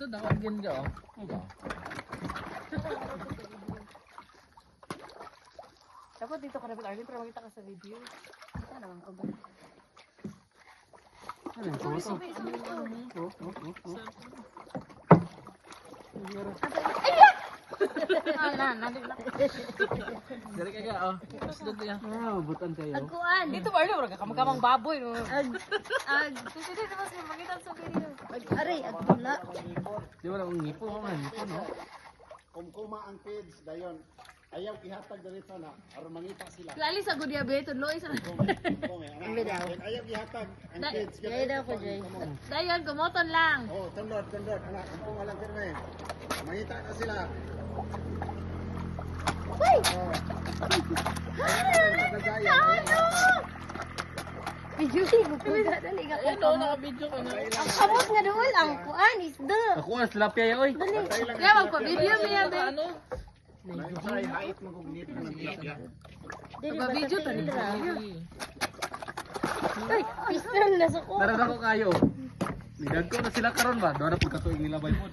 Ito nakagin ka oh. Diba? Dapat dito ka dapat Arvin para makita ka sa video. Kita naman ko ba? Ano yung puso? Dari ka ka oh. Doon yan. Butan kayo. Agkuan. Dito ba ano ka kamang baboy no. Sige dito mas makita sa video. Aray, agkula. Di ba lang ngipo man, ngipo no? Kumkuma ang kids dayon. Ayaw ihatag dito na aron mangita sila. Lali sa good diabetes loy sa. Ayaw ihatag ang kids. Dai daw ko Jay. Dayon kumoton lang. Oh, tundot anak, kumpung lang kirme. Mangita na sila. Uy! Video ko ko dali ka. Ito naka-video ka na. Ang kamot nga doon ang kuan isda. Ako ang tilapia ya oy. Dali. Kaya magpa-video niya be. Ano? Ay, hait mo kung nito ng tilapia. Magpa-video ta nila. Ay, pistol na sa ko. Naran ako kayo. Nigad ko na sila karon ba? Doon na pagkatuig nila ba yun?